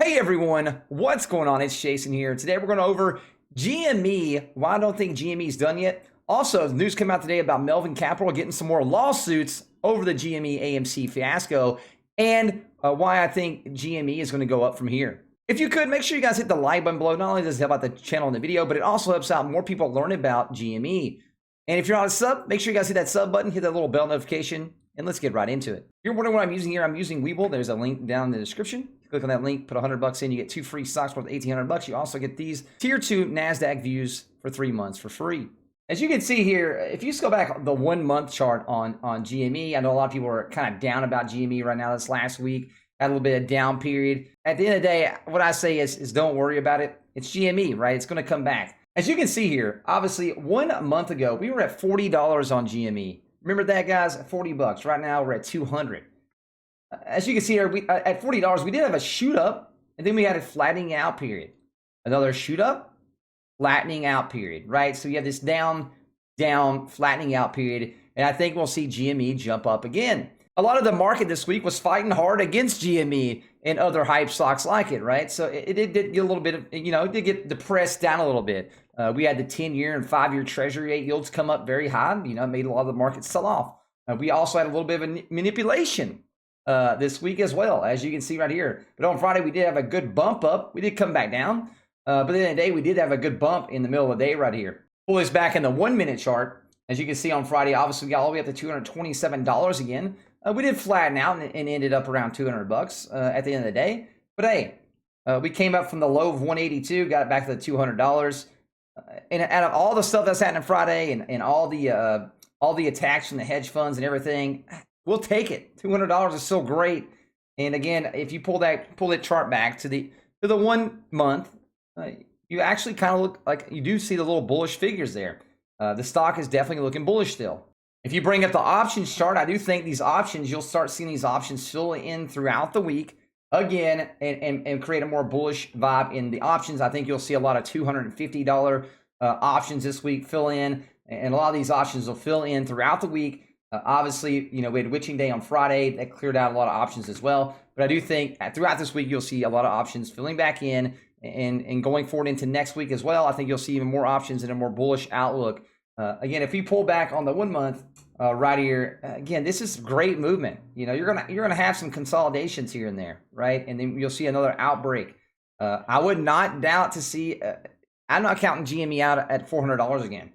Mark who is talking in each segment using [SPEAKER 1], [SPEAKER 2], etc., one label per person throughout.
[SPEAKER 1] Hey everyone, what's going on? It's Jason here. Today we're going over GME. Why I don't think GME is done yet. Also, the news came out today about Melvin Capital getting some more lawsuits over the GME AMC fiasco, and why I think GME is going to go up from here. If you could, make sure you guys hit the like button below. Not only does it help out the channel and the video, but it also helps out more people learn about GME. And if you're not a sub, make sure you guys hit that sub button, hit that little bell notification, and let's get right into it. If you're wondering what I'm using here, I'm using Webull. There's a link down in the description. Click on that link, put $100 in, you get 2 free stocks worth $1,800. You also get these tier 2 NASDAQ views for 3 months for free. As you can see here, if you just go back the 1 month chart on GME, I know a lot of people are kind of down about GME right now this last week. Had a little bit of down period. At the end of the day, what I say is don't worry about it. It's GME, right? It's going to come back. As you can see here, obviously 1 month ago, we were at $40 on GME. Remember that, guys? $40. Right now, we're at $200. As you can see here, at $40, we did have a shoot up, and then we had a flattening out period. Another shoot up, flattening out period, right? So you have this down, flattening out period, and I think we'll see GME jump up again. A lot of the market this week was fighting hard against GME and other hype stocks like it, right? So it did get a little bit of, it did get depressed down a little bit. We had the 10-year and 5-year treasury rate yields come up very high, made a lot of the market sell off. We also had a little bit of a manipulation this week as well, as you can see right here. But on Friday, we did have a good bump up. We did come back down. But at the end of the day, we did have a good bump in the middle of the day right here. Pull this back in the 1 minute chart. As you can see on Friday, obviously we got all the way up to $227 again. We did flatten out and ended up around $200 at the end of the day. But hey, we came up from the low of 182, got it back to the $200. And out of all the stuff that's happening Friday and all the attacks from the hedge funds and everything, we'll take it. $200 is still great. And again, if you pull that chart back to the 1 month, you actually kind of look like you do see the little bullish figures there. The stock is definitely looking bullish still. If you bring up the options chart, I do think these options, you'll start seeing these options fill in throughout the week again and create a more bullish vibe in the options. I think you'll see a lot of $250 options this week fill in, and a lot of these options will fill in throughout the week. Obviously, we had witching day on Friday that cleared out a lot of options as well. But I do think throughout this week, you'll see a lot of options filling back in and going forward into next week as well. I think you'll see even more options and a more bullish outlook. Again, if we pull back on the 1 month right here, again, this is great movement. You're gonna have some consolidations here and there, right? And then you'll see another outbreak. I would not doubt to see. I'm not counting GME out at $400 again.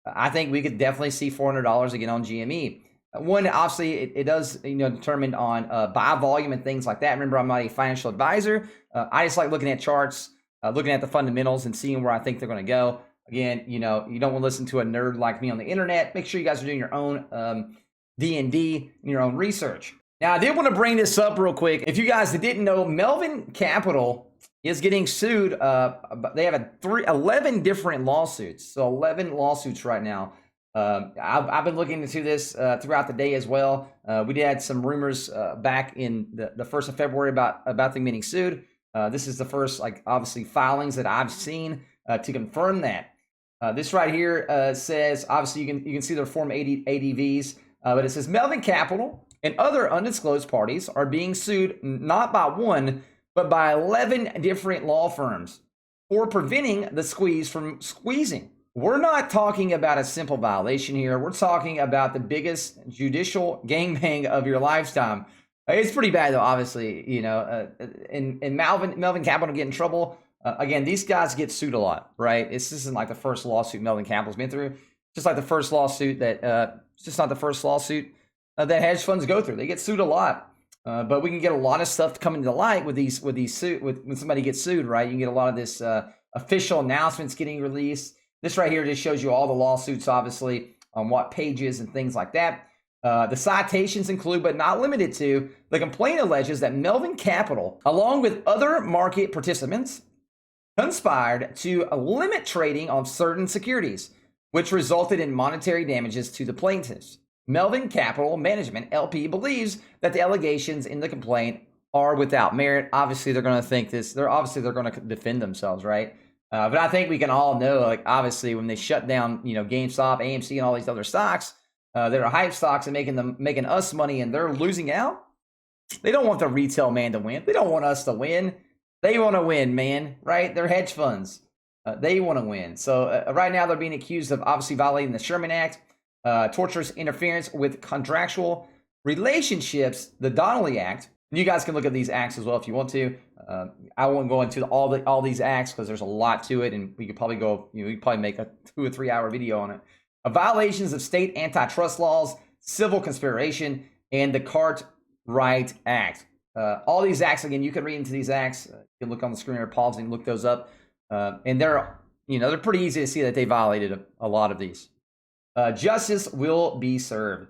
[SPEAKER 1] I think we could definitely see $400 again on GME. One, obviously, it does determine on buy volume and things like that. Remember, I'm not a financial advisor. I just like looking at charts, looking at the fundamentals, and seeing where I think they're going to go. Again, you don't want to listen to a nerd like me on the internet. Make sure you guys are doing your own D&D and your own research. Now, I did want to bring this up real quick. If you guys didn't know, Melvin Capital is getting sued. They have 11 different lawsuits. So 11 lawsuits right now. I've been looking into this throughout the day as well. We did have some rumors back in the 1st of February about them getting sued. This is the first, obviously, filings that I've seen to confirm that. This right here says, obviously, you can see their Form ADVs, but it says Melvin Capital and other undisclosed parties are being sued not by one, but by 11 different law firms for preventing the squeeze from squeezing. We're not talking about a simple violation here. We're talking about the biggest judicial gangbang of your lifetime. It's pretty bad, though, obviously, and Melvin Capital get in trouble. Again, these guys get sued a lot, right? This isn't like the first lawsuit Melvin Capital's been through. Just like the first lawsuit it's just not the first lawsuit that hedge funds go through. They get sued a lot. But we can get a lot of stuff coming to light with when somebody gets sued, right? You can get a lot of this official announcements getting released. This right here just shows you all the lawsuits, obviously, on what pages and things like that. The citations include, but not limited to, the complaint alleges that Melvin Capital, along with other market participants, conspired to limit trading on certain securities, which resulted in monetary damages to the plaintiffs. Melvin Capital Management LP believes that the allegations in the complaint are without merit. Obviously, they're going to think this. They're going to defend themselves, right? But I think we can all know, obviously, when they shut down, GameStop, AMC, and all these other stocks that are hype stocks and making us money, and they're losing out. They don't want the retail man to win. They don't want us to win. They want to win, man, right? They're hedge funds. They want to win. So right now they're being accused of obviously violating the Sherman Act, torturous interference with contractual relationships, the Donnelly Act. And you guys can look at these acts as well if you want to. I won't go into all these acts because there's a lot to it, and we could probably go, we could probably make a 2 or 3 hour video on it. Violations of state antitrust laws, civil conspiration, and the Cartwright Act. All these acts, again, you can read into these acts. You can look on the screen or pause and look those up. And they're pretty easy to see that they violated a lot of these. Justice will be served.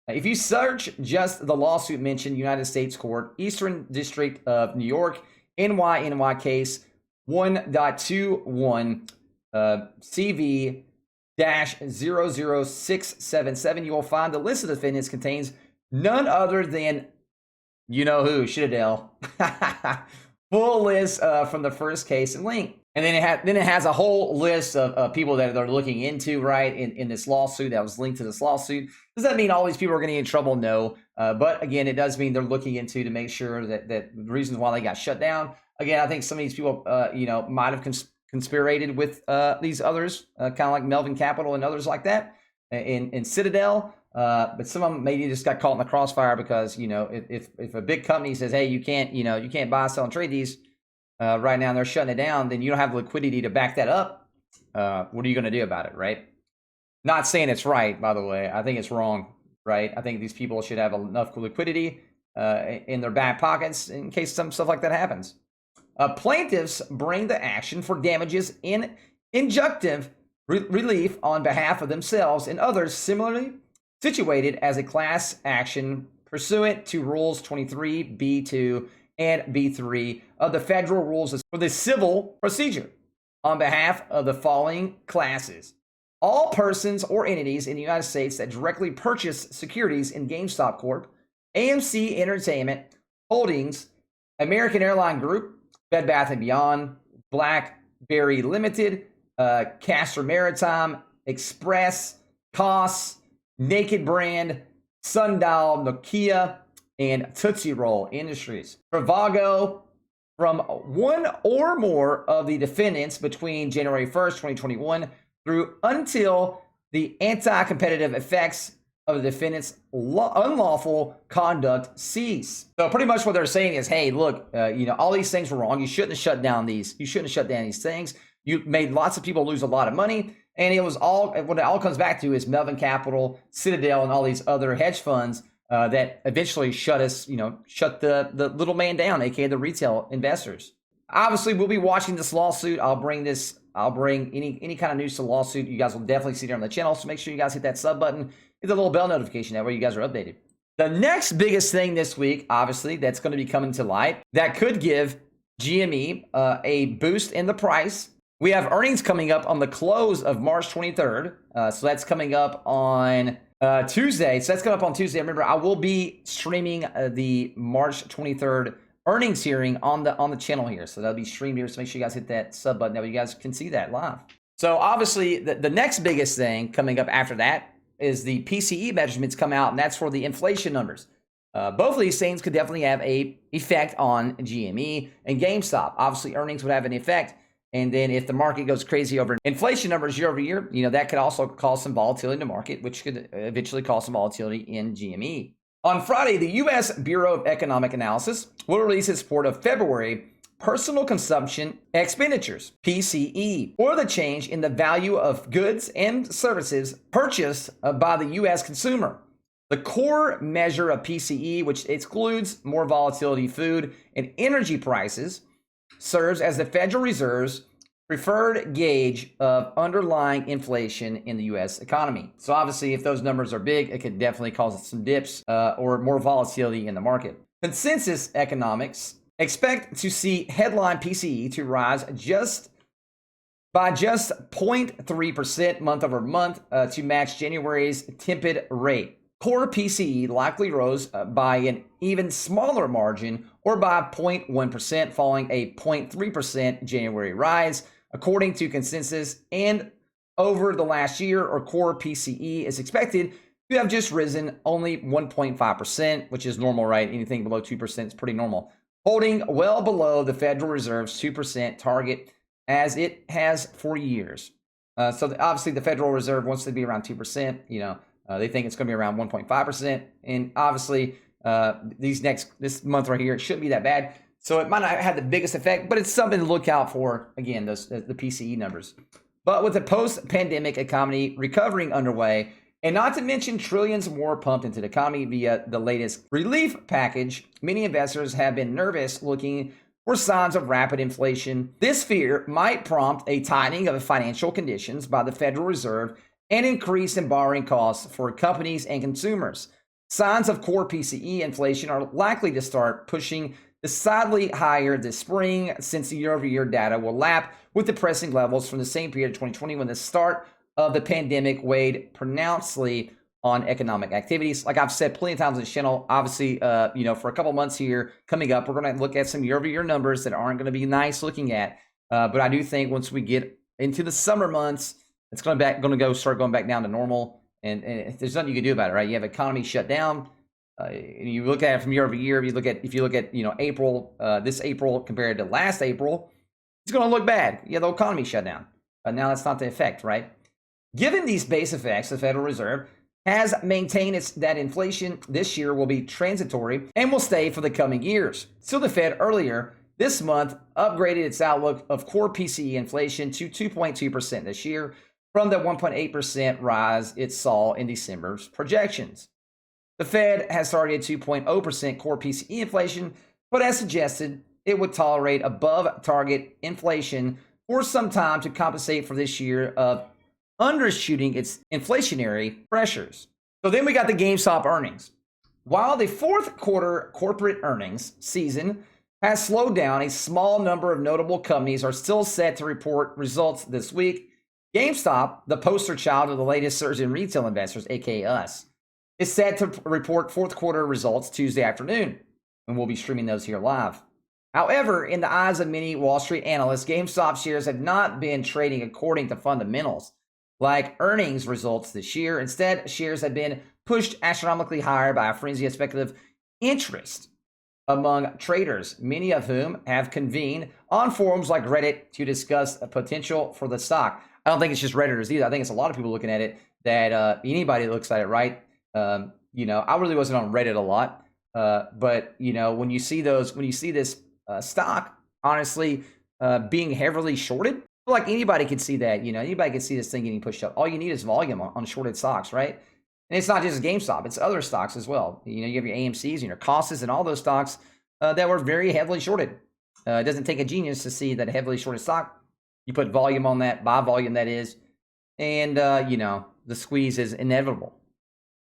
[SPEAKER 1] If you search just the lawsuit mentioned, United States Court, Eastern District of New York, NY case 1.21 CV-00677, you will find the list of defendants contains none other than you know who, Citadel. Full list from the first case and link. And then it has a whole list of people that they're looking into, right, in this lawsuit that was linked to this lawsuit. Does that mean all these people are going to get in trouble? No. But again, it does mean they're looking into to make sure that the reasons why they got shut down. Again, I think some of these people, might have conspirated with these others, kind of like Melvin Capital and others like that in Citadel. But some of them maybe just got caught in the crossfire because, if a big company says, hey, you can't buy, sell, and trade these right now, and they're shutting it down, then you don't have the liquidity to back that up. What are you going to do about it, right? Not saying it's right, by the way. I think it's wrong, right? I think these people should have enough liquidity in their back pockets in case some stuff like that happens. Plaintiffs bring the action for damages in injunctive relief on behalf of themselves and others similarly situated as a class action pursuant to Rules 23, B2, and B3 of the Federal Rules for the Civil Procedure on behalf of the following classes. All persons or entities in the United States that directly purchase securities in GameStop Corp., AMC Entertainment Holdings, American Airline Group, Bed Bath & Beyond, BlackBerry Limited, Castor Maritime, Express, COS, Naked Brand, Sundial, Nokia, and Tootsie Roll Industries. Trivago from one or more of the defendants between January 1st, 2021 through until the anti-competitive effects of the defendant's unlawful conduct cease. So pretty much what they're saying is, hey, look, all these things were wrong. You shouldn't have shut down these. You shouldn't have shut down these things. You made lots of people lose a lot of money. And it was all, what it all comes back to is Melvin Capital, Citadel, and all these other hedge funds that eventually shut the little man down, aka the retail investors. Obviously, we'll be watching this lawsuit. I'll bring any kind of news to the lawsuit. You guys will definitely see it on the channel. So make sure you guys hit that sub button, hit the little bell notification, that way you guys are updated. The next biggest thing this week, obviously, that's going to be coming to light, that could give GME a boost in the price. We have earnings coming up on the close of March 23rd. So that's coming up on Tuesday. So that's coming up on Tuesday. Remember, I will be streaming the March 23rd earnings hearing on the channel here. So that'll be streamed here. So make sure you guys hit that sub button. That way you guys can see that live. So obviously, the next biggest thing coming up after that is the PCE measurements come out, and that's for the inflation numbers. Both of these things could definitely have a effect on GME and GameStop. Obviously, earnings would have an effect. And then if the market goes crazy over inflation numbers year over year, that could also cause some volatility in the market, which could eventually cause some volatility in GME. On Friday, the U.S. Bureau of Economic Analysis will release its report of February personal consumption expenditures, PCE, or the change in the value of goods and services purchased by the U.S. consumer. The core measure of PCE, which excludes more volatility food and energy prices, serves as the Federal Reserve's preferred gauge of underlying inflation in the U.S. economy. So obviously, if those numbers are big, it could definitely cause some dips or more volatility in the market. Consensus economics expect to see headline PCE to rise by just 0.3% month over month to match January's tepid rate. Core PCE likely rose by an even smaller margin, or by 0.1%, following a 0.3% January rise, according to consensus. And over the last year, or core PCE is expected to have just risen only 1.5%, which is normal, right? Anything below 2% is pretty normal. holding well below the Federal Reserve's 2% target as it has for years. Obviously the Federal Reserve wants to be around 2%. They think it's going to be around 1.5%. And obviously this month right here, it shouldn't be that bad. So it might not have the biggest effect, but it's something to look out for. Again, the PCE numbers. But with the post-pandemic economy recovering underway, and not to mention trillions more pumped into the economy via the latest relief package, many investors have been nervous looking for signs of rapid inflation. This fear might prompt a tightening of financial conditions by the Federal Reserve and increase in borrowing costs for companies and consumers. Signs of core PCE inflation are likely to start pushing decidedly higher this spring, since the year-over-year data will lap with depressing levels from the same period of 2020 when the start of the pandemic weighed pronouncedly on economic activities. Like I've said plenty of times on this channel, obviously, for a couple months here coming up, we're going to look at some year-over-year numbers that aren't going to be nice looking at. But I do think once we get into the summer months, it's going to start going back down to normal. And there's nothing you can do about it, right? You have economy shut down. You look at it from year over year. If you look at April, this April compared to last April, it's going to look bad. Yeah, the economy shut down. Now that's not the effect, right? Given these base effects, the Federal Reserve has maintained that inflation this year will be transitory and will stay for the coming years. So the Fed earlier this month upgraded its outlook of core PCE inflation to 2.2% this year from the 1.8% rise it saw in December's projections. The Fed has targeted 2.0% core PCE inflation, but has suggested it would tolerate above target inflation for some time to compensate for this year of undershooting its inflationary pressures. So then we got the GameStop earnings. While the fourth quarter corporate earnings season has slowed down, a small number of notable companies are still set to report results this week. GameStop, the poster child of the latest surge in retail investors, aka us, is set to report fourth quarter results Tuesday afternoon, and we'll be streaming those here live. However, in the eyes of many Wall Street analysts, GameStop shares have not been trading according to fundamentals like earnings results this year. Instead, shares have been pushed astronomically higher by a frenzy of speculative interest among traders, many of whom have convened on forums like Reddit to discuss a potential for the stock. I don't think it's just Redditors either. I think it's a lot of people looking at it that anybody looks at it, right? I really wasn't on Reddit a lot, but when you see this stock, honestly, being heavily shorted, like anybody could see that. Anybody could see this thing getting pushed up. All you need is volume on shorted stocks, right? And it's not just GameStop; it's other stocks as well. You have your AMC's and your Costas and all those stocks that were very heavily shorted. It doesn't take a genius to see that a heavily shorted stock. You put volume on that, buy volume that is, and the squeeze is inevitable.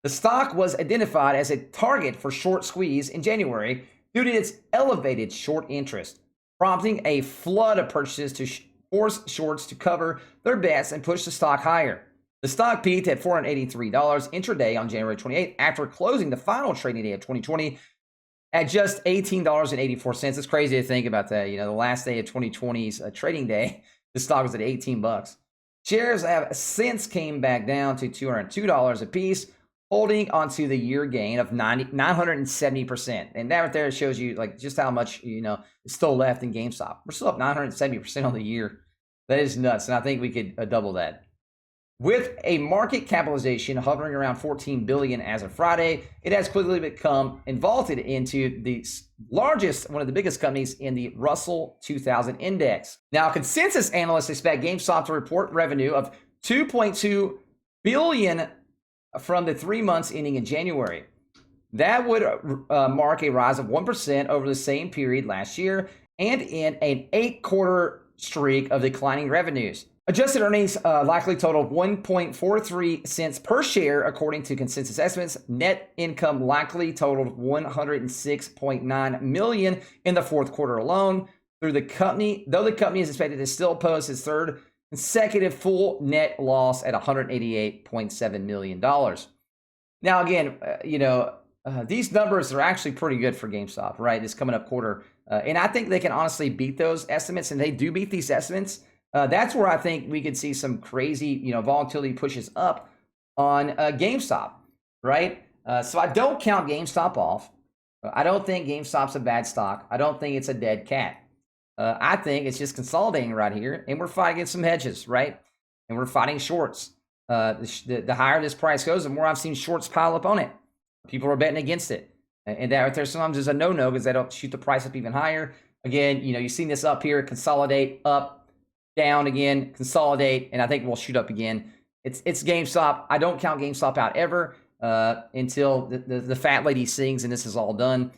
[SPEAKER 1] The stock was identified as a target for short squeeze in January due to its elevated short interest, prompting a flood of purchases to force shorts to cover their bets and push the stock higher. The stock peaked at $483 intraday on January 28th after closing the final trading day of 2020 at just $18.84. It's crazy to think about that. The last day of 2020's trading day, the stock was at 18 bucks. Shares have since came back down to $202 a piece, holding onto the year gain of 970%. And that right there shows you just how much, is still left in GameStop. We're still up 970% on the year. That is nuts. And I think we could double that. With a market capitalization hovering around $14 billion as of Friday, it has quickly become vaulted into the largest, one of the biggest companies in the Russell 2000 index. Now, consensus analysts expect GameStop to report revenue of $2.2 billion from the 3 months ending in January. That would mark a rise of 1% over the same period last year and in an 8-quarter streak of declining revenues. Adjusted earnings likely totaled 1.43 cents per share, according to consensus estimates. Net income likely totaled $106.9 million in the fourth quarter alone. Though the company is expected to still post its third consecutive full net loss at $188.7 million. Now, again, these numbers are actually pretty good for GameStop, right? This coming up quarter. And I think they can honestly beat those estimates, and they do beat these estimates. That's where I think we could see some crazy, volatility pushes up on GameStop, right? So I don't count GameStop off. I don't think GameStop's a bad stock. I don't think it's a dead cat. I think it's just consolidating right here, and we're fighting some hedges, right? And we're fighting shorts. The higher this price goes, the more I've seen shorts pile up on it. People are betting against it. And that right there sometimes is a no-no because they don't shoot the price up even higher. Again, you've seen this up here, consolidate, up, down again, consolidate, and I think we'll shoot up again. It's GameStop. I don't count GameStop out ever until the fat lady sings and this is all done.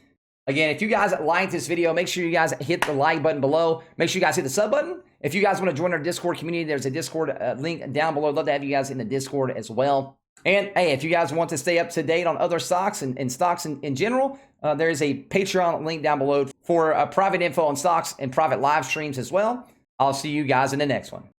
[SPEAKER 1] Again, if you guys like this video, make sure you guys hit the like button below. Make sure you guys hit the sub button. If you guys want to join our Discord community, there's a Discord link down below. I'd love to have you guys in the Discord as well. And hey, if you guys want to stay up to date on other stocks and stocks in general, there is a Patreon link down below for private info on stocks and private live streams as well. I'll see you guys in the next one.